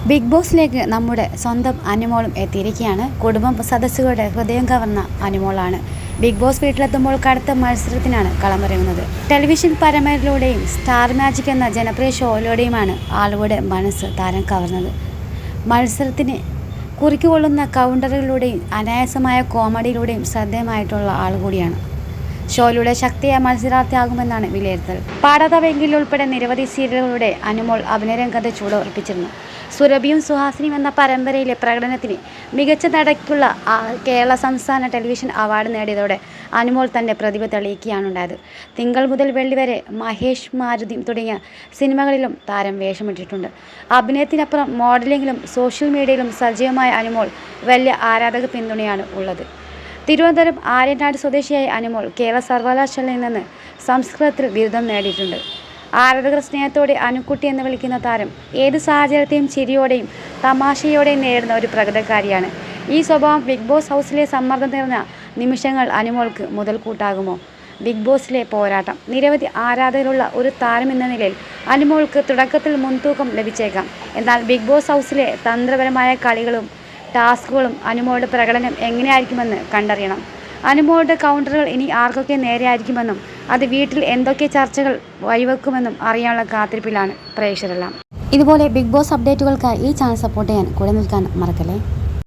Big ബോസിലേക്ക് നമ്മുടെ സ്വന്തം അനുമോളും എത്തിയിരിക്കുകയാണ്. കുടുംബം സദസ്സുകളുടെ ഹൃദയം കവർന്ന അനുമോളാണ്. ബിഗ് ബോസ് വീട്ടിലെത്തുമ്പോൾ കടുത്ത മത്സരത്തിനാണ് കളമിറങ്ങുന്നത്. ടെലിവിഷൻ പരമ്പരയിലൂടെയും സ്റ്റാർ മാജിക് എന്ന ജനപ്രിയ ഷോയിലൂടെയുമാണ് ആളുകളുടെ മനസ്സ് താരം കവർന്നത്. മത്സരത്തിന് കുറിക്കുകൊള്ളുന്ന കൗണ്ടറുകളിലൂടെയും അനായാസമായ കോമഡിയിലൂടെയും ശ്രദ്ധേയമായിട്ടുള്ള ആൾ കൂടിയാണ്. ഷോയിലൂടെ ശക്തിയായ മത്സരാർത്ഥിയാകുമെന്നാണ് വിലയിരുത്തൽ. പാടാത്ത വെങ്കിൽ ഉൾപ്പെടെ നിരവധി സീരിയലുകളുടെ അനുമോൾ അഭിനയരംഗത്ത് ചുവടുറപ്പിച്ചിരുന്നു. സുരഭിയും സുഹാസിനിയും എന്ന പരമ്പരയിലെ പ്രകടനത്തിന് മികച്ച നടയ്ക്കുള്ള കേരള സംസ്ഥാന ടെലിവിഷൻ അവാർഡ് നേടിയതോടെ അനുമോൾ തൻ്റെ പ്രതിഭ തെളിയിക്കുകയാണുണ്ടായത്. തിങ്കൾ മുതൽ വെള്ളി വരെ മഹേഷ്, മാരുതി തുടങ്ങിയ സിനിമകളിലും താരം വേഷമിട്ടിട്ടുണ്ട്. അഭിനയത്തിനപ്പുറം മോഡലിംഗിലും സോഷ്യൽ മീഡിയയിലും സജീവമായ അനുമോൾ വലിയ ആരാധക പിന്തുണയാണ് ഉള്ളത്. തിരുവനന്തപുരം ആര്യനാട് സ്വദേശിയായ അനുമോൾ കേരള സർവകലാശാലയിൽ നിന്ന് സംസ്കൃതത്തിൽ ബിരുദം നേടിയിട്ടുണ്ട്. ആരാധകർ സ്നേഹത്തോടെ അനുക്കുട്ടി എന്ന് വിളിക്കുന്ന താരം ഏത് സാഹചര്യത്തെയും ചിരിയോടെയും തമാശയോടെയും നേരിടുന്ന ഒരു പ്രകൃതക്കാരിയാണ്. ഈ സ്വഭാവം ബിഗ് ബോസ് ഹൗസിലെ സമ്മർദ്ദം നിറഞ്ഞ നിമിഷങ്ങൾ അനുമോൾക്ക് മുതൽക്കൂട്ടാകുമോ? ബിഗ് ബോസിലെ പോരാട്ടം. നിരവധി ആരാധകരുള്ള ഒരു താരം എന്ന നിലയിൽ അനുമോൾക്ക് തുടക്കത്തിൽ മുൻതൂക്കം ലഭിച്ചേക്കാം. എന്നാൽ ബിഗ് ബോസ് ഹൗസിലെ തന്ത്രപരമായ കളികളും ടാസ്കുകളും അനുമോളുടെ പ്രകടനം എങ്ങനെയായിരിക്കുമെന്ന് കണ്ടറിയണം. അനുമോളുടെ കൗണ്ടറുകൾ ഇനി ആർക്കൊക്കെ നേരെയായിരിക്കുമെന്നും അത് വീട്ടിൽ എന്തൊക്കെ ചർച്ചകൾ വഴിവെക്കുമെന്നും അറിയാനുള്ള കാത്തിരിപ്പിലാണ് പ്രേക്ഷകരെല്ലാം. ഇതുപോലെ ബിഗ് ബോസ് അപ്ഡേറ്റുകൾക്കായി ഈ ചാനൽ സപ്പോർട്ട് ചെയ്യാൻ കൂടെ നിൽക്കാൻ മറക്കല്ലേ.